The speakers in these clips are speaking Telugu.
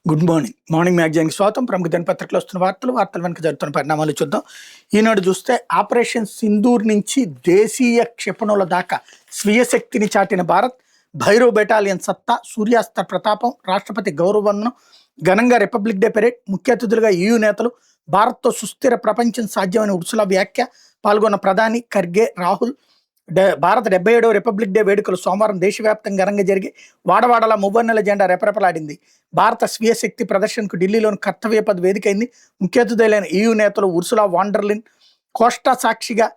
Good morning. మార్నింగ్ మ్యాగజైన్కి స్వాగతం. ప్రముఖ దినపత్రికలో వస్తున్న వార్తల వెనుక జరుగుతున్న పరిణామాలు చూద్దాం. ఈనాడు చూస్తే ఆపరేషన్ సింధూర్ నుంచి దేశీయ క్షిపణుల దాకా స్వీయ శక్తిని చాటిన భారత్, భైరవ్ బెటాలియన్ సత్తా, సూర్యాస్త్ర ప్రతాపం, రాష్ట్రపతి గౌరవవందనం, ఘనంగా రిపబ్లిక్ డే పెరేడ్, ముఖ్య అతిథులుగా EU నేతలు, భారత్తో సుస్థిర ప్రపంచం సాధ్యమైన ఉర్సులా వ్యాఖ్య, పాల్గొన్న ప్రధాని ఖర్గే, రాహుల్. భారత 77వ రిపబ్లిక్ డే వేడుకలు సోమవారం దేశవ్యాప్తంగా ఘనంగా జరిగి వాడవాడలా మువ్వన్నెల జెండా రెపరెపలాడింది. భారత స్వీయ శక్తి ప్రదర్శనకు ఢిల్లీలోని కర్తవ్య పద్ వేదికైంది. ముఖ్య అతిథులైన EU నేతలు ఉర్సులా వాండర్లిన్ కోస్టా సాక్షిగా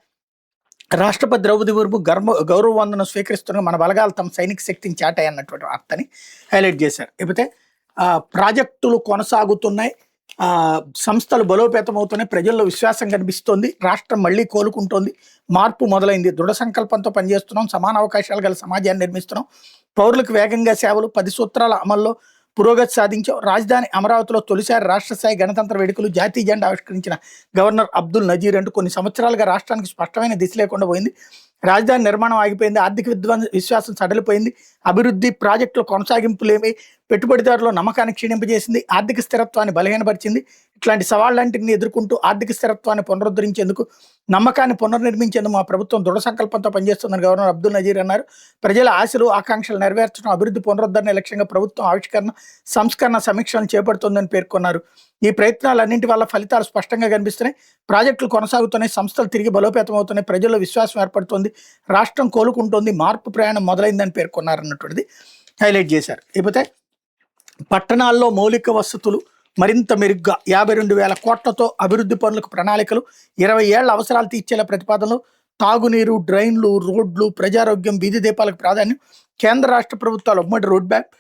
రాష్ట్రపతి ద్రౌపది ముర్ము గౌరవ వందనం స్వీకరిస్తున్న మన బలగాలు తమ సైనిక శక్తిని చాటాయన్నటువంటి వార్తని హైలైట్ చేశారు. లేకపోతే ప్రాజెక్టులు కొనసాగుతున్నాయి, సంస్థలు బలోపేతమవుతున్నాయి, ప్రజల్లో విశ్వాసం కనిపిస్తోంది, రాష్ట్రం మళ్ళీ కోలుకుంటోంది, మార్పు మొదలైంది, దృఢ సంకల్పంతో పనిచేస్తున్నాం, సమాన అవకాశాలు గల సమాజాన్ని నిర్మిస్తున్నాం, పౌరులకు వేగంగా సేవలు, 10 సూత్రాల అమల్లో పురోగతి సాధించాం, రాజధాని అమరావతిలో తొలిసారి రాష్ట్ర స్థాయి గణతంత్ర వేడుకలు, జాతీయ జెండా ఆవిష్కరించిన గవర్నర్ అబ్దుల్ నజీర్ అంటూ కొన్ని సంవత్సరాలుగా రాష్ట్రానికి స్పష్టమైన దిశ లేకుండా పోయింది, రాజధాని నిర్మాణం ఆగిపోయింది, ఆర్థిక విశ్వాసం సడలిపోయింది, అభివృద్ధి ప్రాజెక్టుల కొనసాగింపులేమి పెట్టుబడిదారుల నమ్మకాన్ని క్షీణింపజేసింది, ఆర్థిక స్థిరత్వాన్ని బలహీనపరిచింది. ఇట్లాంటి సవాళ్ళంటిని ఎదుర్కొంటూ ఆర్థిక స్థిరత్వాన్ని పునరుద్ధరించేందుకు, నమ్మకాన్ని పునర్నిర్మించేందుకు మా ప్రభుత్వం దృఢ సంకల్పంతో పనిచేస్తుందని గవర్నర్ అబ్దుల్ నజీర్ అన్నారు. ప్రజల ఆశలు ఆకాంక్షలు నెరవేర్చడం, అభివృద్ధి పునరుద్ధరణ లక్ష్యంగా ప్రభుత్వం ఆవిష్కరణ సంస్కరణ సమీక్షలను చేపడుతోందని పేర్కొన్నారు. ఈ ప్రయత్నాలన్నింటి వల్ల ఫలితాలు స్పష్టంగా కనిపిస్తున్నాయి, ప్రాజెక్టులు కొనసాగుతున్నాయి, సంస్థలు తిరిగి బలోపేతం అవుతున్నాయి, ప్రజల్లో విశ్వాసం ఏర్పడుతోంది, రాష్ట్రం కోలుకుంటోంది, మార్పు ప్రయాణం మొదలైందని పేర్కొన్నారు అన్నటువంటిది హైలైట్ చేశారు. లేకపోతే పట్టణాల్లో మౌలిక వసతులు మరింత మెరుగ్గా 52,000 కోట్లతో అభివృద్ధి పనులకు ప్రణాళికలు, 20 ఏళ్ల అవసరాలు తీర్చేలా ప్రతిపాదనలు, తాగునీరు, డ్రైన్లు, రోడ్లు, ప్రజారోగ్యం, వీధి దీపాలకు ప్రాధాన్యం, కేంద్ర రాష్ట్ర ప్రభుత్వాలు ఉమ్మడి రోడ్ మ్యాప్,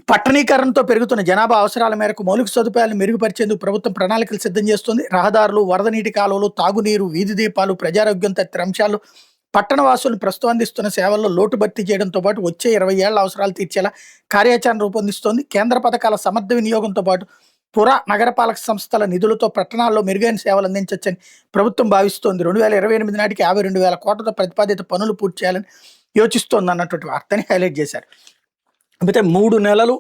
పట్టణీకరణతో పెరుగుతున్న జనాభా అవసరాల మేరకు మౌలిక సదుపాయాలను మెరుగుపరిచేందుకు ప్రభుత్వం ప్రణాళికలు సిద్ధం చేస్తుంది, రహదారులు, వరద నీటి కాలువలు, తాగునీరు, వీధి దీపాలు, ప్రజారోగ్యం తదితర అంశాలు, పట్టణ వాసులను ప్రస్తుతం అందిస్తున్న సేవల్లో లోటు భర్తీ చేయడంతో పాటు వచ్చే 20 ఏళ్ల అవసరాలు తీర్చేలా కార్యాచరణ రూపొందిస్తోంది. కేంద్ర పథకాల సమర్థ వినియోగంతో పాటు పుర నగరపాలక సంస్థల నిధులతో పట్టణాల్లో మెరుగైన సేవలు అందించవచ్చని ప్రభుత్వం భావిస్తోంది. 2028 నాటికి 52,000 కోట్లతో ప్రతిపాదిత పనులు పూర్తి చేయాలని యోచిస్తోంది అన్నటువంటి వార్తని హైలైట్ చేశారు. అయితే 3 నెలలు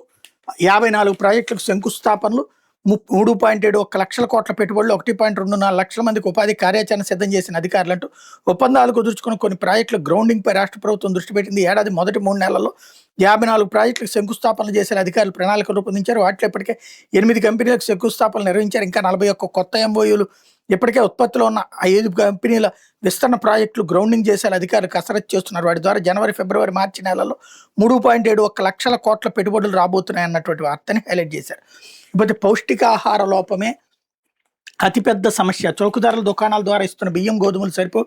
54 ప్రాజెక్టులకు శంకుస్థాపనలు, 3.71 లక్షల కోట్ల పెట్టుబడులు, 1.24 లక్షల మందికి ఉపాధి కార్యాచరణ సిద్ధం చేసిన అధికారులంటూ ఒప్పందాలు కుదుర్చుకున్న కొన్ని ప్రాజెక్టుల గ్రౌండింగ్పై రాష్ట్ర ప్రభుత్వం దృష్టి పెట్టింది. ఏడాది మొదటి 3 నెలల్లో 54 ప్రాజెక్టులకు శంకుస్థాపనలు చేసిన అధికారులు ప్రణాళికలు రూపొందించారు. వాటిలో ఇప్పటికే 8 కంపెనీలకు శంకుస్థాపనలు నిర్వహించారు. ఇంకా 41 కొత్త MOUలు, ఇప్పటికే ఉత్పత్తిలో ఉన్న 5 కంపెనీల విస్తరణ ప్రాజెక్టులు గ్రౌండింగ్ చేసే అధికారులు కసరత్తు చేస్తున్నారు. వాటి ద్వారా జనవరి, ఫిబ్రవరి, మార్చి నెలల్లో 3.71 లక్షల కోట్ల పెట్టుబడులు రాబోతున్నాయి అన్నటువంటి వార్తని హైలైట్ చేశారు. ఇకపోతే పౌష్టికాహార లోపమే అతిపెద్ద సమస్య, చౌకధరల దుకాణాల ద్వారా ఇస్తున్న బియ్యం, గోధుమలు సరిపో,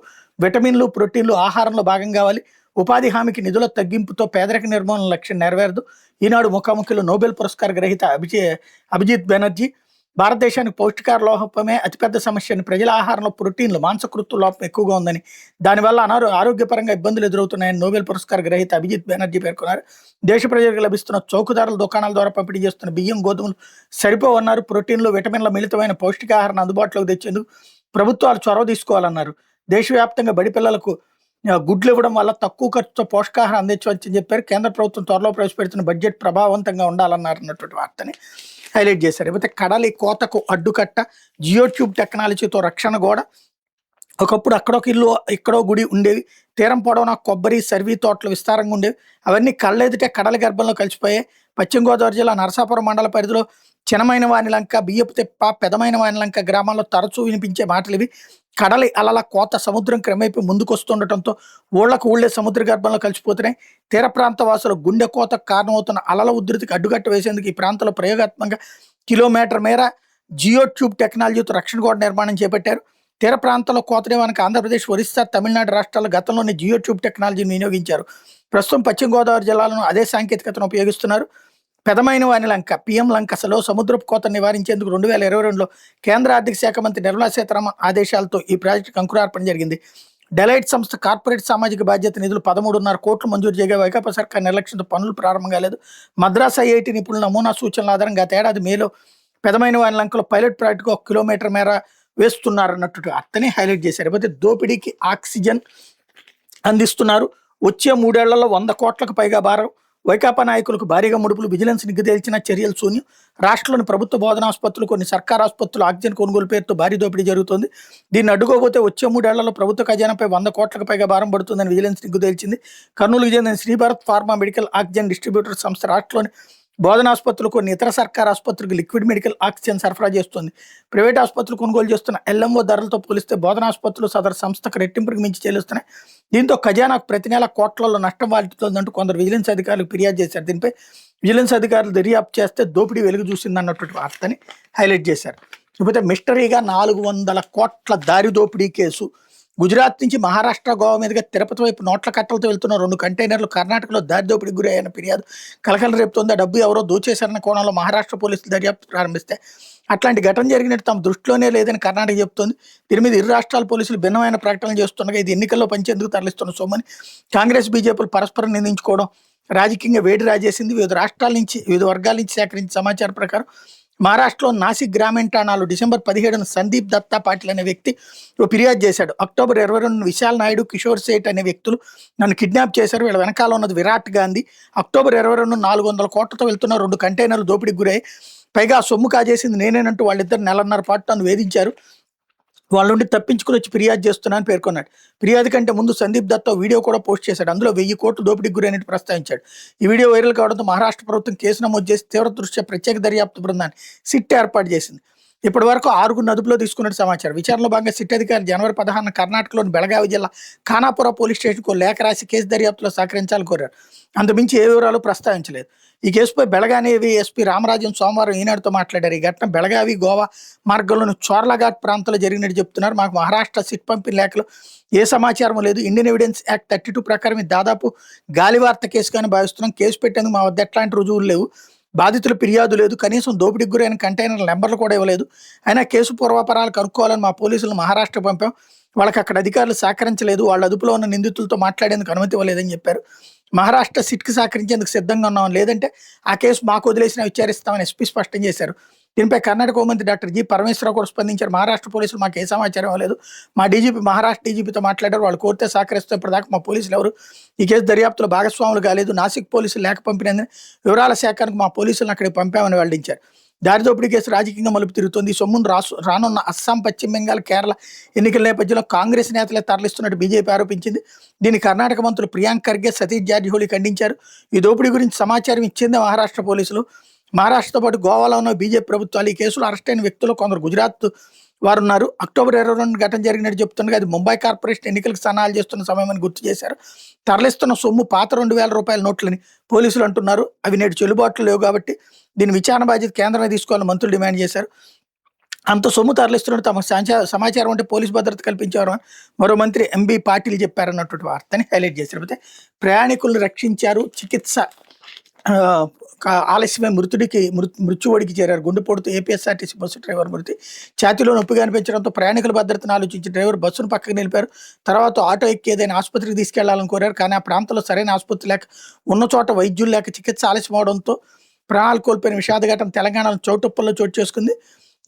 విటమిన్లు, ప్రోటీన్లు ఆహారంలో భాగం కావాలి, ఉపాధి హామీకి నిధుల తగ్గింపుతో పేదరిక నిర్మూలన లక్ష్యం నెరవేరదు. ఈనాడు ముఖాముఖిలో నోబెల్ పురస్కార గ్రహీత అభిజిత్ బెనర్జీ, భారతదేశానికి పౌష్టికాహార లోపమే అతిపెద్ద సమస్యని, ప్రజల ఆహారంలో ప్రోటీన్లు, మాంసకృత్తు లోపం ఎక్కువగా ఉందని, దానివల్ల ఆరోగ్యపరంగా ఇబ్బందులు ఎదురవుతున్నాయని నోబెల్ పురస్కార గ్రహీత అభిజిత్ బెనర్జీ పేర్కొన్నారు. దేశ ప్రజలకు లభిస్తున్న చౌకధరల దుకాణాల ద్వారా పంపిణీ చేస్తున్న బియ్యం, గోధుమలు సరిపోవన్నారు. ప్రోటీన్లు, విటమిన్ల మిళితమైన పౌష్టికాహారాన్ని అందుబాటులోకి తెచ్చేందుకు ప్రభుత్వాలు చొరవ తీసుకోవాలన్నారు. దేశవ్యాప్తంగా బడి పిల్లలకు గుడ్లు ఇవ్వడం వల్ల తక్కువ ఖర్చుతో పోషకాహారం అందించవచ్చని చెప్పారు. కేంద్ర ప్రభుత్వం త్వరలో ప్రవేశపెడుతున్న బడ్జెట్ ప్రభావవంతంగా ఉండాలన్నారు అన్నటువంటి వార్తని హైలైట్ చేశారు. లేకపోతే కడలి కోతకు అడ్డుకట్ట, జియో ట్యూబ్ టెక్నాలజీతో రక్షణ గోడ, ఒకప్పుడు అక్కడొక ఇల్లు ఇక్కడో గుడి ఉండేవి, తీరం పొడవునా కొబ్బరి, సర్వీ తోటలు విస్తారంగా ఉండేవి, అవన్నీ కళ్ళెదుటే కడలి గర్భంలో కలిసిపోయాయి. పశ్చిమ గోదావరి జిల్లా నరసాపురం మండల పరిధిలో చిన్నమైన వానిలంక, బియ్యపు తిప్ప, పెదమైన వానిలంక గ్రామాల్లో తరచూ వినిపించే మాటలు ఇవి. కడలి అలల కోత, సముద్రం క్రమేపీ ముందుకొస్తుండటంతో ఊళ్ళకు ఊళ్ళే సముద్ర గర్భంలో కలిసిపోతున్నాయి. తీర ప్రాంత వాసులు గుండె కోతకు కారణమవుతున్న అలల ఉధృతికి అడ్డుకట్ట వేసేందుకు ఈ ప్రాంతంలో ప్రయోగాత్మకంగా కిలోమీటర్ మేర జియో ట్యూబ్ టెక్నాలజీతో రక్షణ గోడ నిర్మాణం చేపట్టారు. తీర ప్రాంతంలో కోత నివారణకు ఆంధ్రప్రదేశ్, ఒరిస్సా, తమిళనాడు రాష్ట్రాలు గతంలోనే జియో ట్యూబ్ టెక్నాలజీని వినియోగించారు. ప్రస్తుతం పశ్చిమ గోదావరి జిల్లాలను అదే సాంకేతికతను ఉపయోగిస్తున్నారు. పెదమైన వాని లంక, PM లంకసలో సముద్రపు కోతను నివారించేందుకు 2022లో కేంద్ర ఆర్థిక శాఖ మంత్రి నిర్మలా సీతారామన్ ఆదేశాలతో ఈ ప్రాజెక్టుకు అంకురార్పణ జరిగింది. డెలైట్ సంస్థ కార్పొరేట్ సామాజిక బాధ్యత నిధులు 13.5 కోట్లు మంజూరు చేయగా వైకాపా సర్కార్ నిర్లక్ష్యంతో పనులు ప్రారంభం కాలేదు. మద్రాస్ IIT నిపుణుల నమూనా సూచనల ఆధారంగా గత ఏడాది మేలో పెదమైన వాని లంకలో పైలట్ ప్రాజెక్టుకు 1 కిలోమీటర్ మేర వేస్తున్నారన్నట్టు అర్థని హైలైట్ చేశారు. లేకపోతే దోపిడీకి ఆక్సిజన్ అందిస్తున్నారు, వచ్చే 3 ఏళ్లలో 100 కోట్లకు పైగా భారం, వైకాపా నాయకులకు భారీగా ముడుపులు, విజిలెన్స్ నిగ్గు తేల్చిన చర్యలు శూన్యం. రాష్ట్రంలోని ప్రభుత్వ బోధనాసుపత్రులు, కొన్ని సర్కారు ఆసుపత్రులు ఆక్సిజన్ కొనుగోలు పేరుతో భారీ దోపిడీ జరుగుతోంది. దీన్ని అడ్డుకోబోతే వచ్చే 3 ఏళ్లలో ప్రభుత్వ ఖజానాపై 100 కోట్లకు పైగా భారం పడుతుందని విజిలెన్స్ నిగ్గు తేల్చింది. కర్నూలుకు చెందిన Sribharat pharma medical oxygen distributor సంస్థ రాష్ట్రంలోని బోధనాసుపత్రులు, కొన్ని ఇతర సర్కారు ఆసుపత్రులకు లిక్విడ్ మెడికల్ ఆక్సిజన్ సరఫరా చేస్తుంది. ప్రైవేట్ ఆసుపత్రులు కొనుగోలు చేస్తున్న ఎల్ఎంఓ ధరలతో పోలిస్తే బోధనాసుపత్రులు సదరు సంస్థకు రెట్టింపుకి మించి చెల్లిస్తున్నాయి. దీంతో ఖజానాకు ప్రతి నెల కోట్లలో నష్టం వాటితోందంటూ కొందరు విజిలెన్స్ అధికారులకు ఫిర్యాదు చేశారు. దీనిపై విజిలెన్స్ అధికారులు దర్యాప్తు చేస్తే దోపిడీ వెలుగు చూసిందన్నటువంటి వార్తని హైలైట్ చేశారు. ఇకపోతే మిస్టరీగా 400 కోట్ల దారి దోపిడీ కేసు. గుజరాత్ నుంచి మహారాష్ట్ర, గోవా మీదుగా తిరుపతి వైపు నోట్ల కట్టలతో వెళ్తున్న 2 కంటైనర్లు కర్ణాటకలో దారి దోపిడీకి గురయ్యాయన్న ఫిర్యాదు కలకలం రేపుతోంది. ఆ డబ్బు ఎవరో దోచేశారన్న కోణంలో మహారాష్ట్ర పోలీసులు దర్యాప్తు ప్రారంభిస్తే అట్లాంటి ఘటన జరిగినట్టు తమ దృష్టిలోనే లేదని కర్ణాటక చెబుతోంది. దీని మీద ఇరు రాష్ట్రాల పోలీసులు భిన్నమైన ప్రకటనలు చేస్తుండగా ఇది ఎన్నికల్లో పంచేందుకు తరలిస్తున్న సొమ్మని కాంగ్రెస్, బీజేపీలు పరస్పరం నిందించుకోవడం రాజకీయంగా వేడి రాజేసింది. వివిధ రాష్ట్రాల నుంచి, వివిధ వర్గాల నుంచి సేకరించిన సమాచారం ప్రకారం మహారాష్ట్రలో నాసిక్ గ్రామీణ ఠాణాలో డిసెంబర్ 17న సందీప్ దత్తా పాటిల్ అనే వ్యక్తి ఫిర్యాదు చేశాడు. అక్టోబర్ 22న విశాల్ నాయుడు, కిషోర్ సేఠ్ అనే వ్యక్తులు నన్ను కిడ్నాప్ చేశారు, వీళ్ళ వెనకాల ఉన్నది విరాట్ గాంధీ. అక్టోబర్ 22న 400 కోట్లతో వెళ్తున్న 2 కంటైనర్లు దోపిడీకి గురై, పైగా సొమ్ము కాజేసింది నేనేనంటూ వాళ్ళిద్దరు నెలన్నర పాటు నన్ను వేధించారు. వాళ్ళ నుండి తప్పించుకుని వచ్చి ఫిర్యాదు చేస్తున్నానని పేర్కొన్నాడు. ఫిర్యాదు కంటే ముందు సందీప్ దత్తా వీడియో కూడా పోస్ట్ చేశాడు. అందులో 1000 కోట్లు దోపిడీకి గురైనట్టు ప్రస్తావించాడు. ఈ వీడియో వైరల్ కావడంతో మహారాష్ట్ర ప్రభుత్వం కేసు నమోదు చేసి తీవ్ర దృష్ట్యా ప్రత్యేక దర్యాప్తు బృందాన్ని సిట్ ఏర్పాటు చేసింది. ఇప్పటి వరకు 6 అదుపులో తీసుకున్నట్టు సమాచారం. విచారణలో భాగంగా సిట్ అధికారి జనవరి 16న కర్ణాటకలోని బెళగావి జిల్లా ఖానాపుర పోలీస్ స్టేషన్కు లేఖ రాసి కేసు దర్యాప్తులో సహకరించాలని కోరారు. అంతమించి ఏ వివరాలు ప్రస్తావించలేదు. ఈ కేసుపై బెళగావి ఎస్పీ రామరాజన్ సోమవారం ఈనాడుతో మాట్లాడారు. ఈ ఘటన బెళగావి, గోవా మార్గంలోని చోర్లఘాట్ ప్రాంతంలో జరిగినట్టు చెప్తున్నారు. మాకు మహారాష్ట్ర సిట్ పంపిన లేఖలో ఏ సమాచారం లేదు. ఇండియన్ ఎవిడెన్స్ యాక్ట్ 32 ప్రకారం ఇది దాదాపు గాలివార్త కేసుగానే భావిస్తున్నాం. కేసు పెట్టేందుకు మా వద్ద ఎట్లాంటి రుజువులు లేవు. బాధితుల ఫిర్యాదు లేదు. కనీసం దోపిడీకి గురైన కంటైనర్ నెంబర్లు కూడా ఇవ్వలేదు. అయినా కేసు పూర్వాపరాలు కనుక్కోవాలని మా పోలీసులు మహారాష్ట్ర పంపాం. వాళ్ళకి అక్కడ అధికారులు సహకరించలేదు. వాళ్ళ అదుపులో ఉన్న నిందితులతో మాట్లాడేందుకు అనుమతి ఇవ్వలేదని చెప్పారు. మహారాష్ట్ర సిట్కి సహకరించేందుకు సిద్ధంగా ఉన్నామని, లేదంటే ఆ కేసు మాకు వదిలేసినా విచారిస్తామని ఎస్పీ స్పష్టం చేశారు. దీనిపై కర్ణాటక హోంమంత్రి డాక్టర్ జి పరమేశ్వరరావు కూడా స్పందించారు. మహారాష్ట్ర పోలీసులు మాకు ఏ సమాచారం ఇవ్వలేదు. మా డీజీపీ మహారాష్ట్ర డీజీపీతో మాట్లాడారు. వాళ్ళు కోరితే సహకరిస్తే ఇప్పటిదాకా మా పోలీసులు ఎవరు ఈ కేసు దర్యాప్తులో భాగస్వాములు కాలేదు. నాసిక్ పోలీసులు లేఖ పంపినందుకు వివరాల సేకరణకు మా పోలీసులను అక్కడికి పంపామని వెల్లడించారు. దారి దోపిడీ కేసు రాజకీయంగా మలుపు తిరుగుతోంది. ఈ సొమ్మును రానున్న అస్సాం, పశ్చిమ బెంగాల్, కేరళ ఎన్నికల నేపథ్యంలో కాంగ్రెస్ నేతలే తరలిస్తున్నట్టు బీజేపీ ఆరోపించింది. దీన్ని కర్ణాటక మంత్రులు ప్రియాంక్ ఖర్గే, సతీష్ జార్జిహోళీ ఖండించారు. ఈ దోపిడీ గురించి సమాచారం ఇచ్చింది మహారాష్ట్ర పోలీసులు. మహారాష్ట్రతో పాటు గోవాలో ఉన్న బీజేపీ ప్రభుత్వాలు ఈ కేసులో అరెస్ట్ అయిన వ్యక్తులు కొందరు గుజరాత్ వారు ఉన్నారు. అక్టోబర్ 22న ఘటన జరిగినట్టు చెప్తుండగా అది ముంబై కార్పొరేషన్ ఎన్నికలకు సన్నాహాలు చేస్తున్న సమయమని గుర్తు చేశారు. తరలిస్తున్న సొమ్ము పాత 2000 రూపాయల నోట్లని పోలీసులు అంటున్నారు. అవి నేడు చెల్లుబాట్లు లేవు కాబట్టి దీని విచారణ బాధ్యత కేంద్రమే తీసుకోవాలని మంత్రులు డిమాండ్ చేశారు. అంత సొమ్ము తరలిస్తున్నట్టు తమకు సమాచారం అంటే పోలీసు భద్రత కల్పించారు అని మరో మంత్రి ఎంబీ పాటిల్ చెప్పారన్నటువంటి వార్తని హైలైట్ చేశారు. అయితే ప్రయాణికులను రక్షించారు. చికిత్స ఆలస్యమే మృత్యువడికి చేరారు. గుండెపోటుతో ఏపీఎస్ఆర్టీసీ బస్సు డ్రైవర్ మృతి. ఛాతీలో నొప్పిగా అనిపించడంతో ప్రయాణికుల భద్రతను ఆలోచించి డ్రైవర్ బస్సును పక్కకు నిలిపారు. తర్వాత ఆటో ఎక్కి ఏదైనా ఆసుపత్రికి తీసుకెళ్లాలని కోరారు. కానీ ఆ ప్రాంతంలో సరైన ఆసుపత్రి లేక, ఉన్న చోట వైద్యులు లేక చికిత్స ఆలస్యం అవడంతో ప్రాణాలు కోల్పోయిన విషాద ఘటన తెలంగాణలో చౌటుప్పల్లో చోటు చేసుకుంది.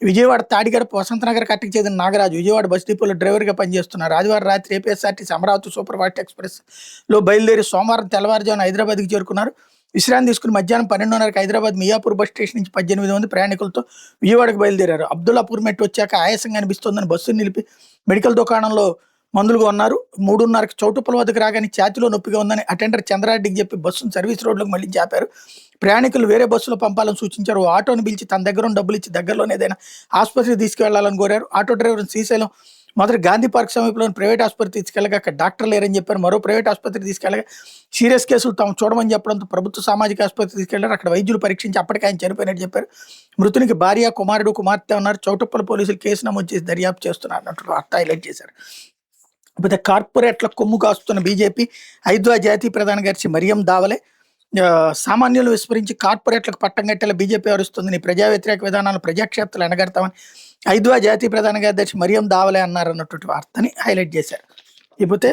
విజయవాడ తాడిగడప వసంతనగర్ కట్టకి చెందిన నాగరాజు విజయవాడ బస్ డిపోలో డ్రైవర్గా పనిచేస్తున్నారు. ఆదివారం రాత్రి ఏపీఎస్ఆర్టీసీ అమరావతి సూపర్ ఫాస్ట్ ఎక్స్ప్రెస్లో బయలుదేరి సోమవారం తెల్లవారుజామున హైదరాబాద్కి చేరుకున్నారు. విశ్రాంతి తీసుకుని మధ్యాహ్నం 12:30కి హైదరాబాద్ మియాపూర్ బస్ స్టేషన్ నుంచి 18 మంది ప్రయాణికులతో విజయవాడకు బయలుదేరారు. అబ్దుల్లాపూర్ మెట్టు వచ్చాక ఆయాసంగా అనిపిస్తోందని బస్సును నిలిపి మెడికల్ దుకాణంలో మందులు కొన్నారు. 3:30కి చౌటుప్పల వద్దకు రాగానే ఛాతీలో నొప్పిగా ఉందని అటెండర్ చంద్రారెడ్డికి చెప్పి బస్సును సర్వీస్ రోడ్లకు మళ్ళీ ఆపారు. ప్రయాణికులు వేరే బస్సులో పంపాలని సూచించారు. ఆటోను పిలిచి తన దగ్గర ఉన్న డబ్బులు ఇచ్చి దగ్గరలోనే ఏదైనా ఆసుపత్రికి తీసుకువెళ్లాలని కోరారు. ఆటో డ్రైవర్ శ్రీశైలం మొదటి గాంధీ పార్క్ సమీపంలోని ప్రైవేట్ ఆసుపత్రికి తీసుకెళ్ళగా అక్కడ డాక్టర్ లేరని చెప్పారు. మరో ప్రైవేట్ ఆసుపత్రికి తీసుకెళ్ళగా సీరియస్ కేసులు తాము చూడమని చెప్పడంతో ప్రభుత్వ సామాజిక ఆసుపత్రికి తీసుకెళ్లారు. అక్కడ వైద్యులు పరీక్షించి అప్పటికి ఆయన చనిపోయినట్టు చెప్పారు. మృతునికి భార్య, కుమారుడు, కుమార్తె ఉన్నారు. చౌటుప్పల పోలీసులు కేసు నమోదు చేసి దర్యాప్తు చేస్తున్నారు అన్నట్టు వార్త హైలైట్ చేశారు. అయితే కార్పొరేట్ల కొమ్ము కాస్తున్న బీజేపీ ఐద్వా జాతీయ ప్రధాన కార్యదర్శి మరియం దావలే సామాన్యులు విస్మరించి కార్పొరేట్లకు పట్టం కట్టేలా బీజేపీ వ్యవహరిస్తుందని, ప్రజా వ్యతిరేక విధానాలను ప్రజాక్షేత్రాలు ఎండగడతామని ఐద్వా జాతీయ ప్రధాన కార్యదర్శి మరియం దావలే అన్నారన్నటువంటి వార్తని హైలైట్ చేశారు. ఇకపోతే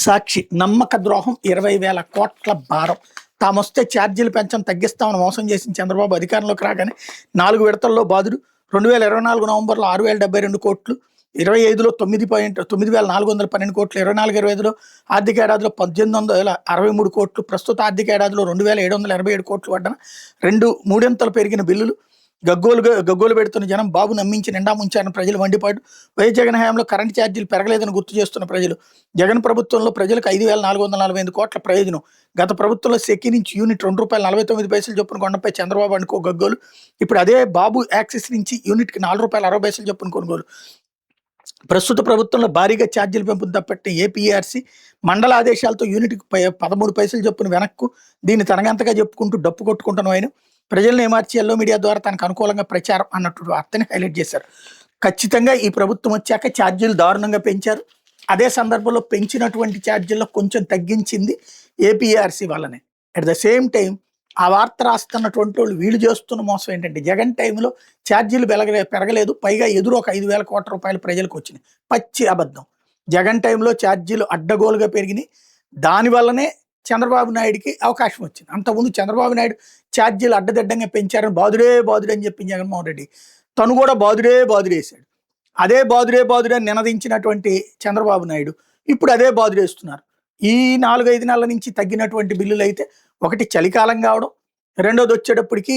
సాక్షి నమ్మక ద్రోహం 20,000 కోట్ల భారం. తామొస్తే ఛార్జీలు పెంచడం తగ్గిస్తామని మోసం చేసిన చంద్రబాబు అధికారంలోకి రాగానే 4 విడతల్లో బాధుడు. 2024 నవంబర్లో 6,072 కోట్లు, 25లో 9,412 కోట్లు, 24-25లో ఆర్థిక ఏడాదిలో 1,863 కోట్లు, ప్రస్తుత ఆర్థిక ఏడాదిలో 2,787 కోట్లు పడ్డ మూడింతలు పెరిగిన బిల్లులు. గగ్గోలు పెడుతున్న జనం, బాబు నమ్మించి నిండా ముంచారని ప్రజలు మండిపాటు. వైఎస్ జగన్ హయాంలో కరెంట్ ఛార్జీలు పెరగలేదని గుర్తు చేస్తున్న ప్రజలు. జగన్ ప్రభుత్వంలో ప్రజలకు 5,445 కోట్ల ప్రయోజనం. గత ప్రభుత్వంలో సెక్కి నుంచి యూనిట్ ₹2.49 చొప్పున కొండపై చంద్రబాబు అనుకో గగ్గోలు. ఇప్పుడు అదే బాబు యాక్సిస్ నుంచి యూనిట్కి ₹4.60 చొప్పున కొనుగోలు. ప్రస్తుత ప్రభుత్వంలో భారీగా ఛార్జీలు పెంపును తప్పట్టిన ఏపీఆర్సీ మండల ఆదేశాలతో యూనిట్కి 13 పైసలు చొప్పున వెనక్కు. దీన్ని తనగంతగా చెప్పుకుంటూ డప్పు కొట్టుకుంటున్న ఆయన ప్రజలను ఏమార్చి ఎల్లో మీడియా ద్వారా తనకు అనుకూలంగా ప్రచారం అన్నట్టు వార్తని హైలైట్ చేశారు. ఖచ్చితంగా ఈ ప్రభుత్వం వచ్చాక ఛార్జీలు దారుణంగా పెంచారు. అదే సందర్భంలో పెంచినటువంటి ఛార్జీల్లో కొంచెం తగ్గించింది ఏపీఆర్సీ వల్లనే. అట్ ద సేమ్ టైం ఆ వార్త రాస్తున్నటువంటి వాళ్ళు వీళ్ళు చేస్తున్న మోసం ఏంటంటే, జగన్ టైంలో ఛార్జీలు పెరగలేదు, పైగా ఎదురు ఒక 5,000 కోట్ల రూపాయలు ప్రజలకు వచ్చినాయి. పచ్చి అబద్ధం. జగన్ టైంలో ఛార్జీలు అడ్డగోలుగా పెరిగినాయి. దానివల్లనే చంద్రబాబు నాయుడికి అవకాశం వచ్చింది. అంతకుముందు చంద్రబాబు నాయుడు ఛార్జీలు అడ్డదిడ్డంగా పెంచారని బాదుడే అని చెప్పింది జగన్మోహన్ రెడ్డి. తను కూడా బాదుడేసాడు. అదే బాదుడే అని నినదించినటువంటి చంద్రబాబు నాయుడు ఇప్పుడు అదే బాదుడేస్తున్నారు. ఈ 4-5 నెలల నుంచి తగ్గినటువంటి బిల్లులు అయితే, ఒకటి చలికాలం కావడం, రెండోది వచ్చేటప్పటికి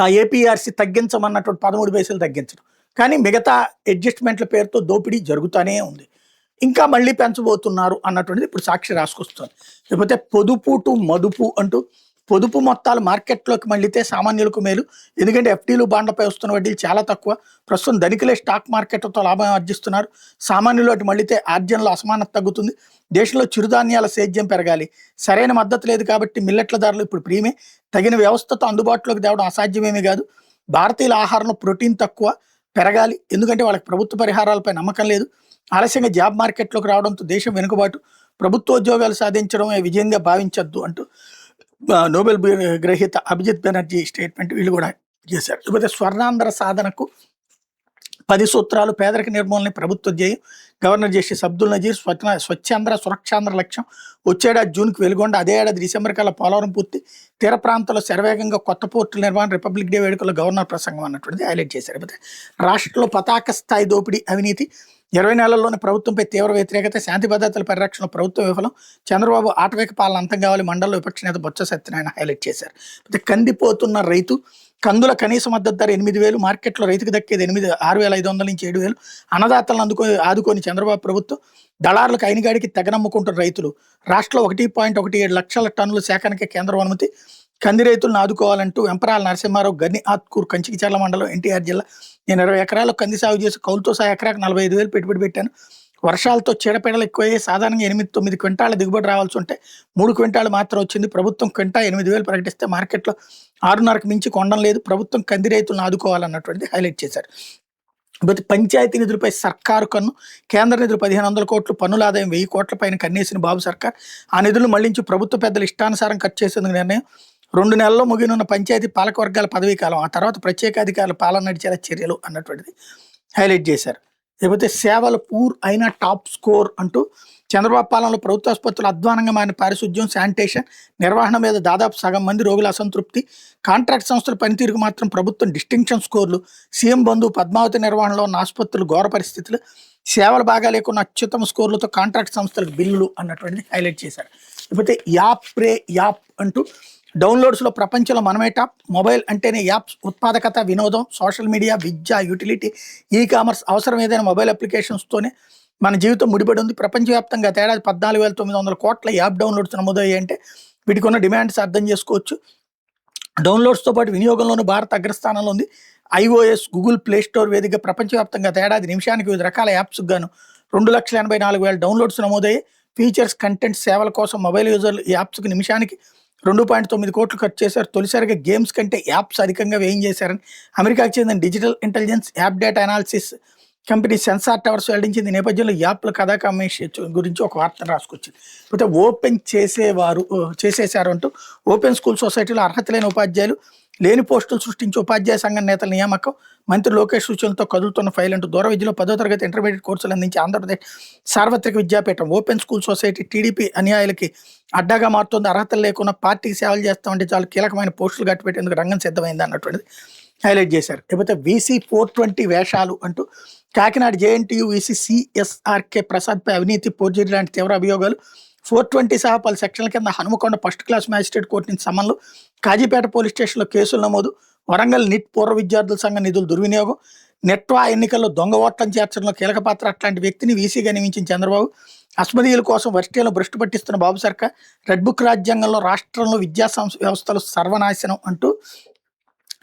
ఆ ఏపీఆర్సీ తగ్గించమన్నటువంటి 13 పైసలు తగ్గించడం. కానీ మిగతా అడ్జస్ట్మెంట్ల పేరుతో దోపిడీ జరుగుతూనే ఉంది. ఇంకా మళ్ళీ పెంచబోతున్నారు అన్నటువంటిది ఇప్పుడు సాక్షి రాసుకొస్తుంది. లేకపోతే పొదుపు టు మదుపు అంటూ పొదుపు మొత్తాలు మార్కెట్లోకి మళ్ళీతే సామాన్యులకు మేలు. ఎందుకంటే ఎఫ్డీలు బాండ్లపై వస్తున్న వడ్డీలు చాలా తక్కువ. ప్రస్తుతం ధనికులే స్టాక్ మార్కెట్తో లాభం ఆర్జిస్తున్నారు. సామాన్యులు అటు మళ్ళీతే ఆర్జనలో అసమానత తగ్గుతుంది. దేశంలో చిరుధాన్యాల సేద్యం పెరగాలి. సరైన మద్దతు లేదు కాబట్టి మిల్లెట్ల ధరలు ఇప్పుడు ప్రీమే. తగిన వ్యవస్థతో అందుబాటులోకి తేవడం అసాధ్యమేమీ కాదు. భారతీయుల ఆహారంలో ప్రోటీన్ తక్కువ పెరగాలి. ఎందుకంటే వాళ్ళకి ప్రభుత్వ పరిహారాలపై నమ్మకం లేదు. ఆలస్యంగా జాబ్ మార్కెట్లోకి రావడంతో దేశం వెనుకబాటు. ప్రభుత్వోద్యోగాలు సాధించడమే విజయంగా భావించద్దు అంటూ నోబెల్ గ్రహీత అభిజిత్ బెనర్జీ స్టేట్మెంట్ వీళ్ళు కూడా చేశారు. లేకపోతే స్వర్ణాంధ్ర సాధనకు 10 సూత్రాలు, పేదరిక నిర్మూలన ప్రభుత్వ ధ్యేయం. Governor justice Abdul Nazeer. స్వచ్ఛాంధ్ర సురక్షాంధ్ర లక్ష్యం. వచ్చేడాది జూన్కి వెలుగొండ, అదే ఏడాది డిసెంబర్ కల్లా పోలవరం పూర్తి. తీర ప్రాంతాల్లో శరవేగంగా కొత్త పోర్టుల నిర్మాణం. రిపబ్లిక్ డే వేడుకల్లో గవర్నర్ ప్రసంగం అన్నటువంటిది హైలైట్ చేశారు. లేకపోతే రాష్ట్రంలో పతాక స్థాయి దోపిడీ, అవినీతి. 20 నెలల్లోనే ప్రభుత్వంపై తీవ్ర వ్యతిరేకత. శాంతి భద్రతల పరిరక్షణ ప్రభుత్వ విఫలం. చంద్రబాబు ఆటవిక పాలన అంతం కావాలి. మండలంలో విపక్ష నేత బొత్స సత్యనారాయణ హైలైట్ చేశారు. అయితే కందిపోతున్న రైతు. కందుల కనీస మద్దతు ధర 8,000. మార్కెట్లో రైతుకు దక్కేది 6,500 నుంచి 7,000. అన్నదాతలను ఆదుకొని చంద్రబాబు ప్రభుత్వం. దళారులకు అయినగాడికి తెగనమ్ముకుంటున్న రైతులు. రాష్ట్రంలో 1.17 లక్షల టన్నుల సేకరణకి కేంద్రం అనుమతి. కంది రైతులను ఆదుకోవాలంటూ వెంపరాల నరసింహారావు గని ఆత్కూర్ కంచికిచర్ల మండలం ఎన్టీఆర్ జిల్లా. నేను 20 ఎకరాల్లో కంది సాగు చేసి కౌలుతో సహా ఎకరాకు 45,000 పెట్టుబడి పెట్టాను. వర్షాలతో చీడపీడలు ఎక్కువయ్యాయి. సాధారణంగా 8-9 క్వింటాల దిగుబడి రావాల్సి ఉంటే 3 క్వింటాలు మాత్రం వచ్చింది. ప్రభుత్వం క్వింటా 8,000 ప్రకటిస్తే మార్కెట్లో 6.5కు మించి కొనడం లేదు. ప్రభుత్వం కంది రైతులను ఆదుకోవాలన్నటువంటిది హైలైట్ చేశారు. పంచాయతీ నిధులపై సర్కారు కన్ను. కేంద్ర నిధులు 1,500 కోట్లు, పన్నుల ఆదాయం 1,000 కోట్ల పైన కన్నేసిన బాబు సర్కార్. ఆ నిధులను మళ్లించి ప్రభుత్వ పెద్దలు ఇష్టానుసారం ఖర్చు చేసేందుకు నిర్ణయం. 2 నెలల్లో ముగినున్న పంచాయతీ పాలకవర్గాల పదవీ కాలం. ఆ తర్వాత ప్రత్యేకాధికారుల పాలన నడిచేలా చర్యలు అన్నటువంటిది హైలైట్ చేశారు. లేకపోతే సేవల పూర్ అయినా టాప్ స్కోర్ అంటూ చంద్రబాబు పాలనలో ప్రభుత్వ ఆసుపత్రులు అధ్వానంగా మారిన పారిశుద్ధ్యం, శానిటేషన్ నిర్వహణ మీద దాదాపు సగం మంది రోగుల అసంతృప్తి. కాంట్రాక్ట్ సంస్థల పనితీరుకు మాత్రం ప్రభుత్వం డిస్టింక్షన్ స్కోర్లు. సీఎం బంధు పద్మావతి నిర్వహణలో ఉన్న ఆసుపత్రులు ఘోర పరిస్థితులు. సేవలు బాగా లేకున్న అత్యుత్తమ స్కోర్లతో కాంట్రాక్ట్ సంస్థలకు బిల్లులు అన్నటువంటిది హైలైట్ చేశారు. లేకపోతే యాప్ అంటూ డౌన్లోడ్స్లో ప్రపంచంలో మనమే టాప్. మొబైల్ అంటేనే యాప్స్. ఉత్పాదకత, వినోదం, సోషల్ మీడియా, విద్య, యూటిలిటీ, ఈ కామర్స్ అవసరం ఏదైనా మొబైల్ అప్లికేషన్స్తోనే మన జీవితం ముడిపడి ఉంది. ప్రపంచవ్యాప్తంగా ఏడాది 14,900 కోట్ల యాప్ డౌన్లోడ్స్ నమోదయ్యాయి అంటే వీటికి ఉన్న డిమాండ్స్ అర్థం చేసుకోవచ్చు. డౌన్లోడ్స్తో పాటు వినియోగంలోనూ భారత్ అగ్రస్థానంలో ఉంది. iOS, గూగుల్ ప్లే స్టోర్ వేదికగా ప్రపంచవ్యాప్తంగా ఏడాది నిమిషానికి వివిధ రకాల యాప్స్ గాను 2,84,000 డౌన్లోడ్స్ నమోదయ్యాయి. ఫీచర్స్, కంటెంట్, సేవల కోసం మొబైల్ యూజర్లు ఈ యాప్స్కి నిమిషానికి 2.9 కోట్లు ఖర్చు చేశారు. తొలిసారిగా గేమ్స్ కంటే యాప్స్ అధికంగా వ్యయం చేశారని అమెరికాకు చెందిన digital intelligence app data analysis company Sensor Towers వెల్లడించింది. నేపథ్యంలో యాప్ల కథా కమిషన్ గురించి ఒక వార్త రాసుకొచ్చింది. అయితే ఓపెన్ చేసేశారు అంటూ ఓపెన్ స్కూల్ సొసైటీలో అర్హత లేని ఉపాధ్యాయులు, లేని పోస్టులు సృష్టించి ఉపాధ్యాయ సంఘం నేతల నియామకం. మంత్రి లోకేష్ సూచనలతో కదులుతున్న ఫైల్ అంటూ దూర విద్యలో 10వ తరగతి ఇంటర్మీడియట్ కోర్సులు అందించి ఆంధ్రప్రదేశ్ సార్వత్రిక విద్యాపీఠం ఓపెన్ స్కూల్ సొసైటీ టీడీపీ అన్యాయాలకి అడ్డాగా మారుతుంది. అర్హతలు లేకుండా పార్టీకి సేవలు చేస్తామంటే చాలు కీలకమైన పోస్టులు కట్టిపెట్టేందుకు రంగం సిద్ధమైంది అన్నటువంటిది హైలైట్ చేశారు. లేకపోతే వీసీ 420 వేషాలు అంటూ కాకినాడ జేఎన్టీయూ వీసీ సిఎస్ఆర్కే ప్రసాద్పై అవినీతి, ఫోర్జరీ లాంటి తీవ్ర అభియోగాలు. 420 సహా పలు సెక్షన్ల కింద Hanamkonda first class magistrate court నుంచి సమన్లు. కాజీపేట పోలీస్ స్టేషన్లో కేసులు నమోదు. వరంగల్ నిట్ పూర్వ విద్యార్థుల సంఘం నిధులు దుర్వినియోగం. నెట్వా ఎన్నికల్లో దొంగ ఓట్లను చేర్చడంలో కీలక పాత్ర అట్లాంటి వ్యక్తిని వీసీగా నియమించిన చంద్రబాబు. అస్మదీయుల కోసం వర్సిటీలను భ్రష్టు పట్టిస్తున్న బాబు సర్కార్. రెడ్ బుక్ రాజ్యాంగంలో రాష్ట్రంలో విద్యా వ్యవస్థలు సర్వనాశనం అంటూ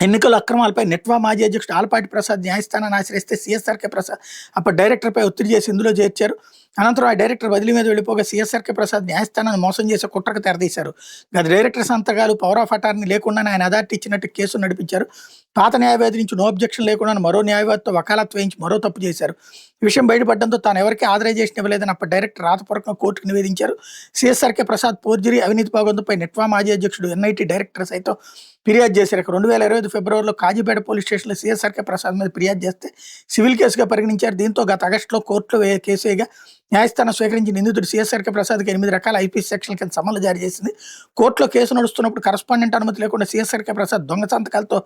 ఎన్నికల అక్రమాలపై నెట్వా మాజీ అధ్యక్షుడు ఆలపాటి ప్రసాద్ న్యాయస్థానాన్ని ఆశ్రయిస్తే సిఎస్ఆర్కే ప్రసాద్ అప్పుడు డైరెక్టర్పై ఒత్తిడి చేసి ఇందులో చేర్చారు. అనంతరం ఆ డైరెక్టర్ బదిలీ మీద వెళ్ళిపోగా సిఎస్ఆర్కే ప్రసాద్ న్యాయస్థానాన్ని మోసం చేసే కుట్రకు తెరదీశారు. గత డైరెక్టర్ సంతకాలు పవర్ ఆఫ్ అటార్నీ లేకుండానే ఆయన అథారిటీ ఇచ్చినట్టు కేసును నడిపించారు. పాత న్యాయవాది నుంచి నో అబ్జెక్షన్ లేకుండా మరో న్యాయవాదితో వకాలత్ వేయించి మరో తప్పు చేశారు. ఈ విషయం బయటపడడంతో తాను ఎవరికి ఆథరైజేషన్ ఇవ్వలేదని అప్పుడు డైరెక్టర్ రాతపూర్వకంగా కోర్టుకు నివేదించారు. సిఎస్ఆర్కే ప్రసాద్ ఫోర్జరీ, అవినీతి బాగోతంపై నెట్వా మాజీ అధ్యక్షుడు ఎన్ఐటీ డైరెక్టర్ సైతం ఫిర్యాదు చేశారు. 2025 ఫిబ్రవరిలో కాజీపేట పోలీస్ స్టేషన్లో సిఎస్ఆర్కే ప్రసాద్ మీద ఫిర్యాదు చేస్తే సివిల్ కేసుగా పరిగణించారు. దీంతో గత ఆగస్టులో కోర్టులో కేసు వేయగా న్యాయస్థానం స్వీకరించి నిందితుడు సిఎస్ఆర్కే ప్రసాద్కి 8 రకాల ఐపీసీ సెక్షన్ల కింద సమన్లు జారీ చేసింది. కోర్టులో కేసు నడుస్తున్నప్పుడు కరస్పాండెంట్ అనుమతి లేకుండా సిఎస్ఆర్కే ప్రసాద్ దొంగ సంతకాలతో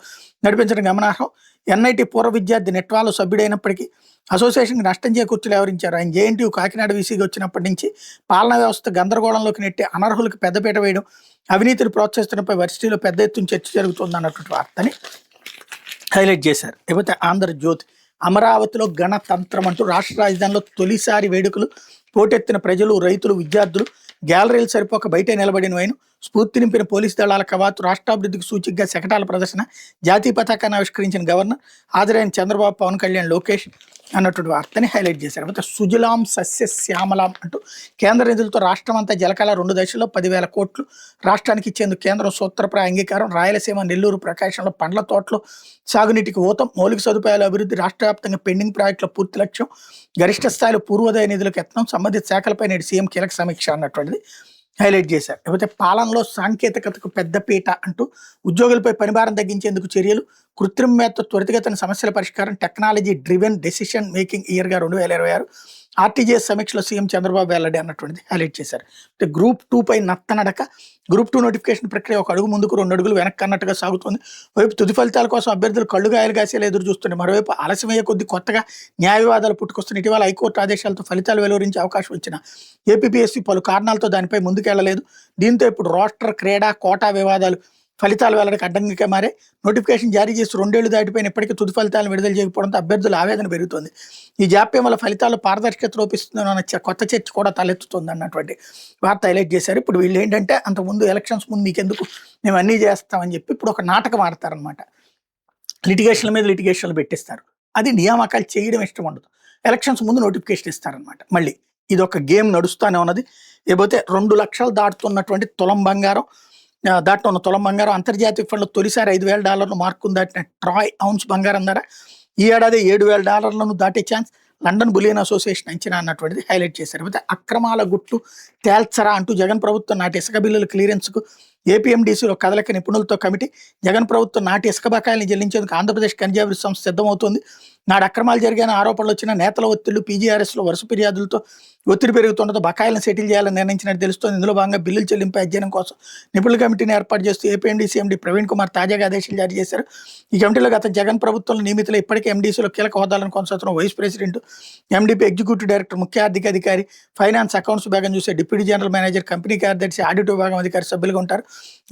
నడిపించడం గమనార్హం. ఎన్ఐటీ పూర్వ విద్యార్థి నెట్వాలో సభ్యుడైనప్పటికీ అసోసియేషన్కి నష్టం చేకూర్చులు వ్యవహరించారు. ఆయన జేఎన్టీయూ కాకినాడ వీసీగా వచ్చినప్పటి నుంచి పాలనా వ్యవస్థ గందరగోళంలోకి నెట్టి అనర్హులకు పెద్దపీట వేయడం, అవినీతిని ప్రోత్సహిస్తున్నపై వర్సిటీలో పెద్ద ఎత్తున చర్చ జరుగుతుంది అన్నటువంటి వార్తని హైలైట్ చేశారు. లేకపోతే ఆంధ్రజ్యోతి అమరావతిలో గణతంత్రం అంటూ రాష్ట్ర రాజధానిలో తొలిసారి వేడుకలు. పోటెత్తిన ప్రజలు, రైతులు, విద్యార్థులు. గ్యాలరీలు సరిపోక బయటే నిలబడిన వైను. స్ఫూర్తి నింపిన పోలీసు దళాల కవాతు. రాష్ట్రాభివృద్ధికి సూచికగా శకటాల ప్రదర్శన. జాతీయ పతాకాన్ని ఆవిష్కరించిన గవర్నర్. హాజరైన చంద్రబాబు, పవన్ కళ్యాణ్, లోకేష్ అన్నటువంటి వార్తని హైలైట్ చేశారు. అయితే సుజలాం సస్యశ్యామలాం అంటూ కేంద్ర నిధులతో రాష్ట్రం అంతా జలకాల 2 దశల్లో 10,000 కోట్లు రాష్ట్రానికి ఇచ్చేందుకు కేంద్రం సూత్రప్రాయ అంగీకారం. రాయలసీమ, నెల్లూరు, ప్రకాశంలో పండ్ల తోటలు సాగునీటికి ఊతం. మౌలిక సదుపాయాల అభివృద్ధి. రాష్ట్ర వ్యాప్తంగా పెండింగ్ ప్రాజెక్టుల పూర్తి లక్ష్యం. గరిష్ట స్థాయిలో పూర్వోదయ నిధులకు యత్నం. సంబంధిత శాఖలపై నేడు సీఎం కీలక సమీక్ష అన్నటువంటిది హైలైట్ చేశారు. లేకపోతే పాలనలో సాంకేతికతకు పెద్దపీట అంటూ ఉద్యోగులపై పనిభారం తగ్గించేందుకు చర్యలు. కృత్రిమ మేధతో త్వరితగతిన సమస్యల పరిష్కారం. టెక్నాలజీ డ్రివెన్ డెసిషన్ మేకింగ్ ఇయర్గా 2026. ఆర్టీజీఎస్ సమీక్షలో సీఎం చంద్రబాబు వెల్లడి అన్నటువంటిది హైలైట్ చేశారు. గ్రూప్ 2 పై నత్తనడక. గ్రూప్ 2 నోటిఫికేషన్ ప్రక్రియ 1 అడుగు ముందుకు 2 అడుగులు వెనక్కి అన్నట్టుగా సాగుతుంది. వైపు తుది ఫలితాల కోసం అభ్యర్థులు కళ్ళుగాయలు కాసేలా ఎదురు చూస్తున్నారు. మరోవైపు ఆలస్యమయ్యే కొద్ది కొత్తగా న్యాయ వివాదాలు పుట్టుకొస్తున్న. ఇటీవల హైకోర్టు ఆదేశాలతో ఫలితాలు వెలువరించే అవకాశం ఇచ్చిన ఏపీపీఎస్సీ పలు కారణాలతో దానిపై ముందుకెళ్లలేదు. దీంతో ఇప్పుడు రోస్టర్, క్రీడా, కోటా వివాదాలు ఫలితాలు వెల్లడికి అడ్డంకిగా మారే. నోటిఫికేషన్ జారీ చేసి 2 ఏళ్లు దాటిపోయిన ఇప్పటికీ తుది ఫలితాలను విడుదల చేయకపోవడంతో అభ్యర్థుల ఆవేదన పెరుగుతుంది. ఈ జాప్యం వల్ల ఫలితాలు పారదర్శకత లోపిస్తుందన్న కొత్త చర్చ కూడా తలెత్తుతుంది అన్నటువంటి వార్త హైలైట్ చేశారు. ఇప్పుడు వీళ్ళు ఏంటంటే అంతకుముందు ఎలక్షన్స్ ముందు మీకెందుకు మేము అన్నీ చేస్తామని చెప్పి ఇప్పుడు ఒక నాటకం ఆడతారనమాట. లిటిగేషన్ల మీద లిటిగేషన్లు పెట్టిస్తారు. అది నియామకాలు చేయడం ఇష్టం ఉండదు. ఎలక్షన్స్ ముందు నోటిఫికేషన్ ఇస్తారనమాట. మళ్ళీ ఇది ఒక గేమ్ నడుస్తూనే ఉన్నది. లేకపోతే 2 లక్షలు దాటుతున్నటువంటి తులం బంగారం దాంట్లో ఉన్న తులం బంగారం. అంతర్జాతీయ ఫండ్లో తొలిసారి $5,000 మార్కును దాటిన ట్రాయ్ ఔన్స్ బంగారం ధర ఈ ఏడాది $7,000 దాటే ఛాన్స్. లండన్ బులియన్ అసోసియేషన్ అంచనా అన్నటువంటిది హైలైట్ చేశారు. అయితే అక్రమాల గుట్టు తేల్చరా అంటూ జగన్ ప్రభుత్వం నాటి ఇసుక బిల్లుల క్లియరెన్స్కు ఏపీఎండీసీలో కదలిక నిపుణులతో కమిటీ. జగన్ ప్రభుత్వం నాటి ఇసుక బకాయిల్ని చెల్లించేందుకు ఆంధ్రప్రదేశ్ ఖనిజ అభివృద్ధి సంస్థ సిద్ధమవుతోంది. నాడు అక్రమాలు జరిగిన ఆరోపణలు వచ్చిన నేతల ఒత్తిళ్లు, పీజీఆర్ఎస్లో వరుస ఫిర్యాదులతో ఒత్తిడి పెరుగుతుండటంతో బకాయిలను సెటిల్ చేయాలని నిర్ణయించినట్టు తెలుస్తోంది. ఇందులో భాగంగా బిల్లులు చెల్లింపై అధ్యయనం కోసం నిపుణుల కమిటీని ఏర్పాటు చేస్తూ ఏపీఎండీసీ ఎండీ ప్రవీణ్ కుమార్ తాజాగా ఆదేశాలు జారీ చేశారు. ఈ కమిటీలో గత జగన్ ప్రభుత్వంలో నియమితులు ఇప్పటికే ఎండీసీలో కీలక హోదాలను కొనసాగుతున్న vice president, MDP executive director, ముఖ్య ఆర్థిక అధికారి, ఫైనాన్స్ అకౌంట్స్ విభాగం చూసే డిప్యూటీ జనరల్ మేనేజర్, కంపెనీ కార్యదర్శి, ఆడిట్ విభాగం అధికారి సభ్యులుగా ఉంటారు.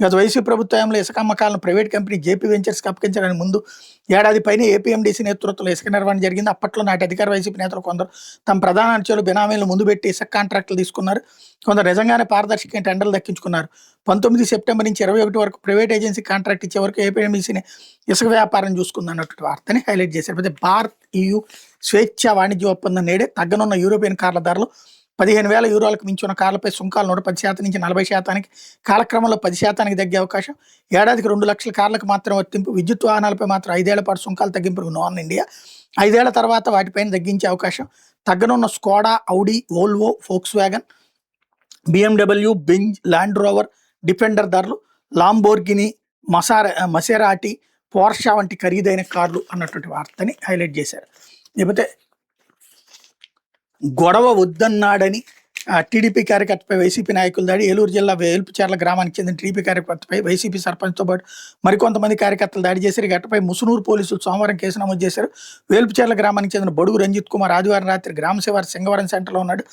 గత వైసీపీ ప్రభుత్వంలో ఇసుక అమ్మకాలను ప్రైవేట్ కంపెనీ జేపీ వెంచర్స్కి అప్పగించడానికి ముందు ఏడాది పైన ఏపీఎండీసీ నేతృత్వంలో ఇసుక నిర్వహణ జరిగింది. అప్పట్లో నాటి అధికార వైసీపీ నేతలు కొందరు తమ ప్రధాన అంశాలు బినామీలు ముందు పెట్టి ఇసుక కాంట్రాక్టులు తీసుకున్నారు. కొందరు నిజంగానే పారదర్శకంగా టెండర్లు దక్కించుకున్నారు. 19 సెప్టెంబర్ నుంచి 21 వరకు ప్రైవేట్ ఏజెన్సీ కాంట్రాక్ట్ ఇచ్చే వరకు ఏపీఎండీసీని ఇసుక వ్యాపారం చూసుకుంది అన్నటువంటి వార్తని హైలైట్ చేశారు. అయితే భారత్ EU స్వేచ్ఛ వాణిజ్య ఒప్పందం నేడే. తగ్గనున్న యూరోపియన్ కార్ల ధరలు. 15,000 యూరోలకు మించి ఉన్న కార్లపై సుంకాలు 110% నుంచి 40%, కాలక్రమంలో 10% తగ్గే అవకాశం. ఏడాదికి 2 లక్షల కార్లకు మాత్రం వర్తింపు. విద్యుత్ వాహనాలపై మాత్రం 5 ఏళ్ల పాటు సుంకాలు తగ్గింపు నాన్ ఇండియా. 5 ఏళ్ల తర్వాత వాటిపైన తగ్గించే అవకాశం. తగ్గనున్న Skoda, Audi, Volvo, Volkswagen, BMW, Benz, Land Rover, Defender ధరలు. లాంబోర్గిని, మసెరాటి, పోర్షా వంటి ఖరీదైన కార్లు అన్నటువంటి వార్తని హైలైట్ చేశారు. లేకపోతే గొడవ వద్దన్నాడని టీడీపీ కార్యకర్తపై వైసీపీ నాయకుల దాడి. ఏలూరు జిల్లా వేల్పుచర్ల గ్రామానికి చెందిన టీడీపీ కార్యకర్తపై వైసీపీ సర్పంచ్తో పాటు మరికొంతమంది కార్యకర్తలు దాడి చేశారు. ఈ ఘటనపై ముసునూరు పోలీసులు సోమవారం కేసు నమోదు చేశారు. వేల్పుచర్ల గ్రామానికి చెందిన బడుగు రంజిత్ కుమార్ ఆదివారం రాత్రి గ్రామ శివారు సింగవరం సెంటర్లో ఉన్నాడు.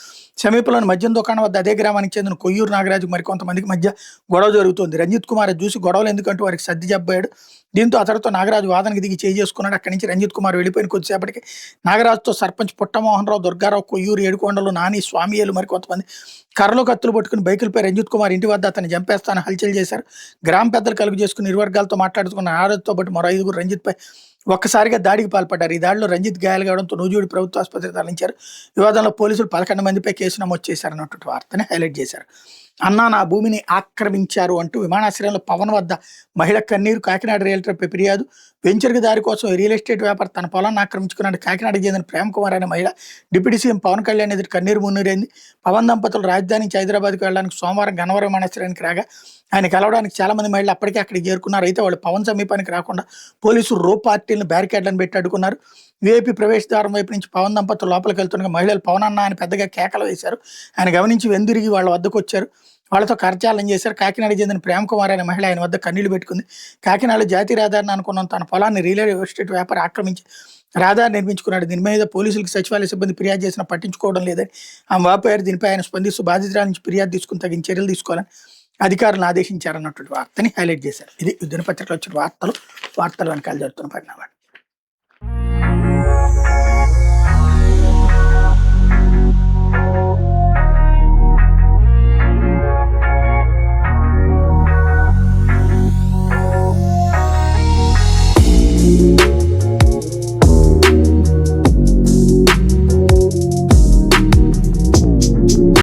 సమీపంలోని మద్యం దుకాణం వద్ద అదే గ్రామానికి చెందిన కొయ్యూరు నాగరాజు మరికొంతమందికి మధ్య గొడవ జరుగుతోంది. రంజిత్ కుమార్ చూసి గొడవలు ఎందుకంటూ వారికి సర్ది చెప్పాడు. దీంతో అతడితో నాగరాజు వాదనకి దిగి చేసుకున్నాడు. అక్కడి నుంచి రంజిత్ కుమార్ వెళ్ళిపోయిన కొద్దిసేపటికి నాగరాజుతో సర్పంచ్ పుట్టమోహన్ రావు, దుర్గారావు, కొయ్యూరు, ఏడుకొండలు, నాని, స్వామియేలు మరికొంతమంది కర్రలు కత్తులు పట్టుకుని బైకులపై రంజిత్ కుమార్ ఇంటి వద్ద అతన్ని చంపేస్తానని హల్చల్ చేశారు. గ్రామ పెద్దలు కలుగు చేసుకుని ఇరు వర్గాలతో మాట్లాడుతున్న నాగరాజుతో పాటు మరో 5గురు రంజిత్పై ఒక్కసారిగా దాడికి పాల్పడ్డారు. ఈ దాడిలో రంజిత్ గాయాలు కావడంతో నూజివీడు ప్రభుత్వ ఆసుపత్రికి తరలించారు. వివాదంలో పోలీసులు 11 మందిపై కేసు నమోదు చేశారన్నటువంటి వార్తని హైలైట్ చేశారు. అన్నా నా భూమిని ఆక్రమించారు అంటూ విమానాశ్రయంలో పవన్ వద్ద మహిళ కన్నీరు. కాకినాడ రియల్టర్పై ఫిర్యాదు. వెంచర్కి దారి కోసం రియల్ ఎస్టేట్ వ్యాపారి తన పొలాన్ని ఆక్రమించుకున్నాడు. కాకినాడకు చెందిన ప్రేమ్ కుమార్ అనే మహిళ డిప్యూటీ సీఎం పవన్ కళ్యాణ్ ఎదురు కన్నీరు మున్నీరైంది. పవన్ దంపతులు రాజధాని నుంచి హైదరాబాద్కి వెళ్ళడానికి సోమవారం గన్నవరం విమానాశ్రయానికి రాగా ఆయన కలవడానికి చాలా మంది మహిళలు అప్పటికే అక్కడికి చేరుకున్నారు. అయితే వాళ్ళు పవన్ సమీపానికి రాకుండా పోలీసులు రో పార్టీలను బ్యారికేడ్లను పెట్టి అడ్డుకున్నారు. వీఐపీ ప్రవేశ ద్వారం వైపు నుంచి పవన్ దంపతులు లోపలికి వెళ్తుండగా మహిళలు పవన్ అన్న అని పెద్దగా కేకలు వేశారు. ఆయన గమనించి వెందిరిగి వాళ్ళ వద్దకు వచ్చారు. వాళ్ళతో కరచాలనం చేశారు. కాకినాడకు చెందిన ప్రేమ్ కుమార్ అనే మహిళ ఆయన వద్ద కన్నీళ్లు పెట్టుకుంది. కాకినాడలో జాతీయ రహదారిని అనుకున్న తన పొలాన్ని రియల్ ఎస్టేట్ వ్యాపారి ఆక్రమించి రహదారి నిర్మించుకున్నాడు. దీని మీద పోలీసులకు సచివాలయ సిబ్బంది ఫిర్యాదు చేసినా పట్టించుకోవడం లేదని ఆమె వాపోయారు. దీనిపై ఆయన స్పందిస్తూ బాధితురాల నుంచి ఫిర్యాదు తీసుకుని తగిన చర్యలు తీసుకోవాలని అధికారులను ఆదేశించారన్నటువంటి వార్తని హైలైట్ చేశారు. ఇది దినపత్రికలో వచ్చిన వార్తలు వెనకాల జరుగుతున్న పరిణామాలు.